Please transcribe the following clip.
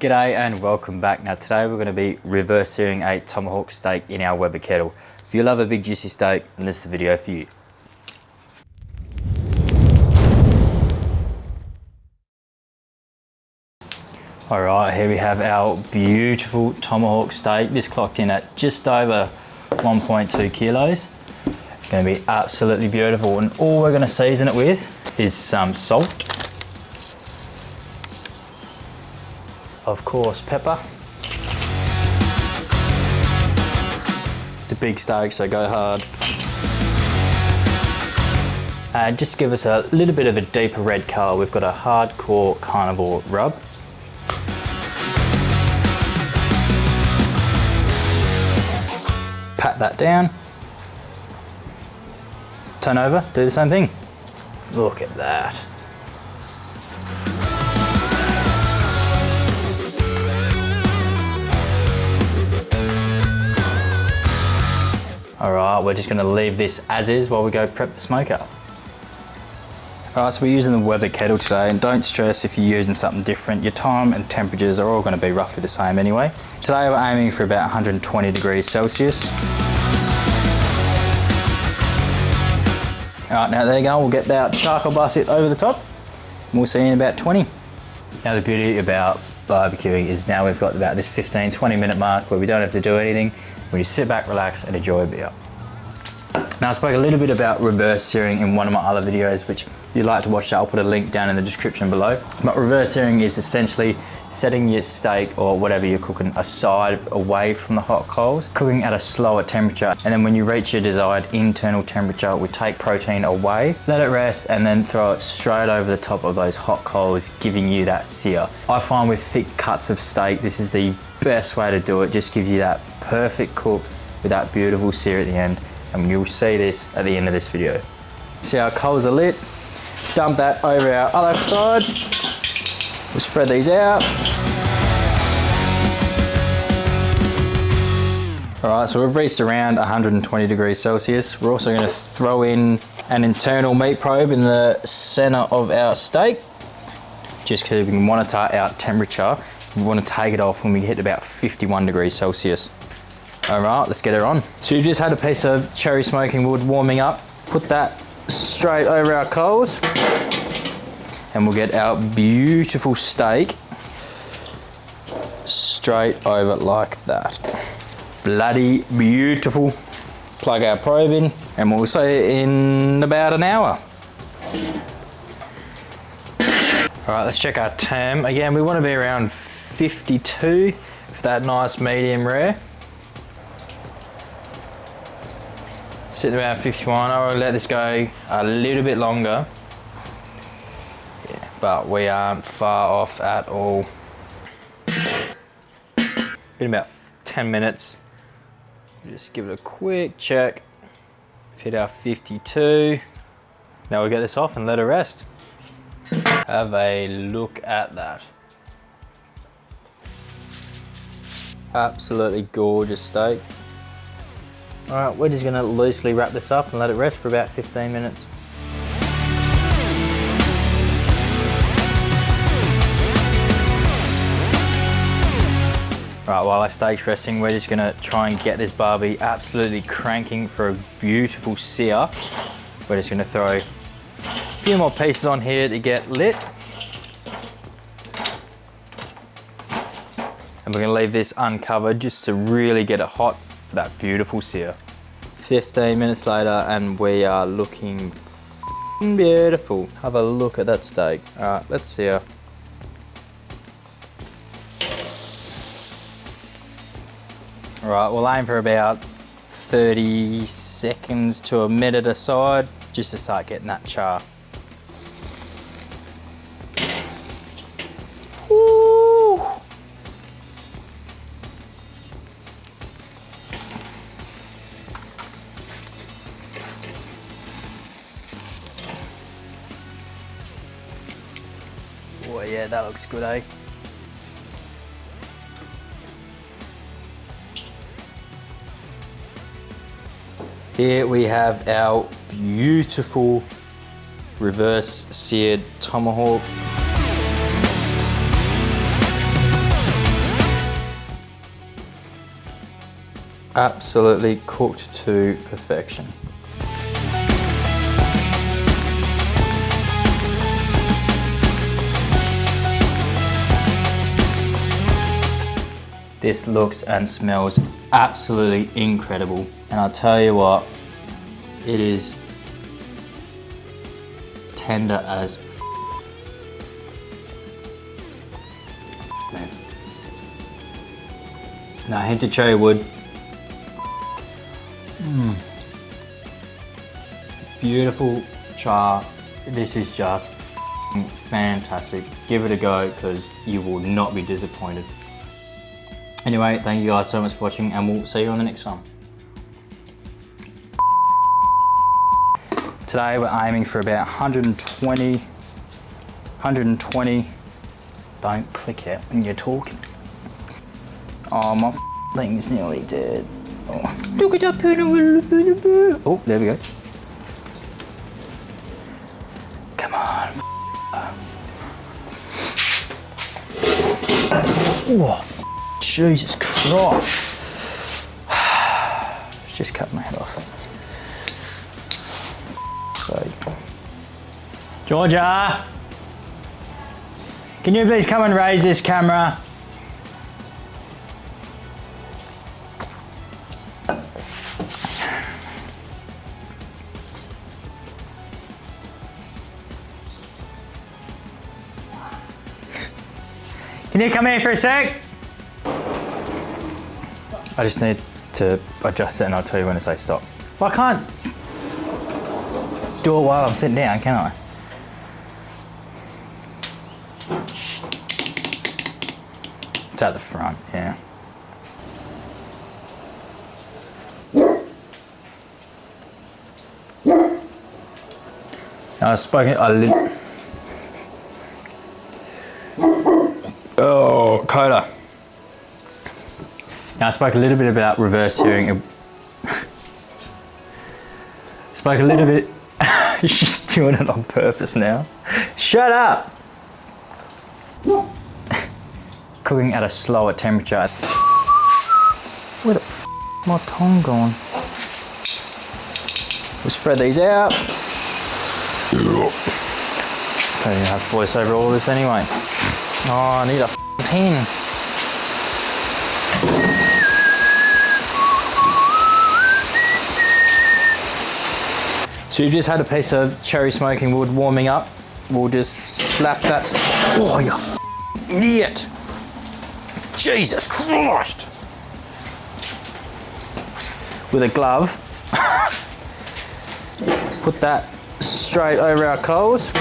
G'day and welcome back. Now today we're going to be reverse searing a tomahawk steak in our Weber kettle. If you love a big juicy steak, then this is the video for you. Alright, here we have our beautiful tomahawk steak. This clocked in at just over 1.2 kilos. It's going to be absolutely beautiful, and all we're going to season it with is some salt. Of course, pepper. It's a big steak, so go hard. And just give us a little bit of a deeper red colour. We've got a hardcore carnivore rub. Pat that down. Turn over, do the same thing. Look at that. Alright, we're just going to leave this as is while we go prep the smoker. Alright, so we're using the Weber kettle today, and don't stress if you're using something different. Your time and temperatures are all going to be roughly the same anyway. Today we're aiming for about 120 degrees Celsius. Alright, now there you go, we'll get that charcoal basket over the top, and we'll see you in about 20. Now the beauty about barbecuing is now we've got about this 15-20 minute mark where we don't have to do anything. We just sit back, relax, and enjoy a beer. Now I spoke a little bit about reverse searing in one of my other videos, which if you'd like to watch that, I'll put a link down in the description below. But reverse searing is essentially setting your steak or whatever you're cooking aside, away from the hot coals, cooking at a slower temperature, and then when you reach your desired internal temperature, we take protein away, let it rest, and then throw it straight over the top of those hot coals, giving you that sear. I find with thick cuts of steak, this is the best way to do it. Just gives you that perfect cook with that beautiful sear at the end, and you'll see this at the end of this video. See our coals are lit. Dump that over our other side. We'll spread these out. All right, so we've reached around 120 degrees Celsius. We're also going to throw in an internal meat probe in the center of our steak, just because we monitor our temperature. We want to take it off when we hit about 51 degrees Celsius. All right, let's get her on. So you've just had a piece of cherry smoking wood warming up. Put that straight over our coals, and we'll get our beautiful steak straight over like that. Bloody beautiful. Plug our probe in, and we'll see you in about an hour. All right, let's check our temp. Again, we want to be around 52 for that nice medium rare. Sitting around 51. I'll let this go a little bit longer. Yeah, but we aren't far off at all. Been about 10 minutes. Just give it a quick check. Hit our 52. Now we'll get this off and let it rest. Have a look at that. Absolutely gorgeous steak. All right, we're just gonna loosely wrap this up and let it rest for about 15 minutes. All right, while our steak's resting, we're just gonna try and get this barbie absolutely cranking for a beautiful sear. We're just gonna throw a few more pieces on here to get lit. And we're gonna leave this uncovered just to really get it hot for that beautiful sear. 15 minutes later, and we are looking beautiful. Have a look at that steak. All right, let's sear. All right, we'll aim for about 30 seconds to a minute aside, just to start getting that char. Woo. Oh yeah, that looks good, eh? Here we have our beautiful reverse seared tomahawk. absolutely cooked to perfection. This looks and smells absolutely incredible. And I'll tell you what, it is tender as man. Now hint of cherry wood. Beautiful char. This is just fantastic. Give it a go because you will not be disappointed. Anyway, thank you guys so much for watching and we'll see you on the next one. Today we're aiming for about 120. Don't click it when you're talking. Oh, my thing's nearly dead. Oh. Look at that penguin. Oh, there we go. Come on. Oh, Jesus Christ. Just cut my head off. So, Georgia, can you please come and raise this camera? Can you come here for a sec? I just need to adjust it and I'll tell you when to say stop. Well, I can't do it while I'm sitting down, can I? It's at the front, yeah. Now I've spoken, oh, Coda. Now I spoke a little bit about reverse searing. Spoke a little bit. She's doing it on purpose now. Shut up! Cooking at a slower temperature. Where the f is my tongue gone? We'll spread these out. Don't even have voice over all this anyway. Oh, I need a pen. So you've just had a piece of cherry smoking wood warming up. We'll just slap that. Oh, you idiot! Jesus Christ! With a glove. Put that straight over our coals.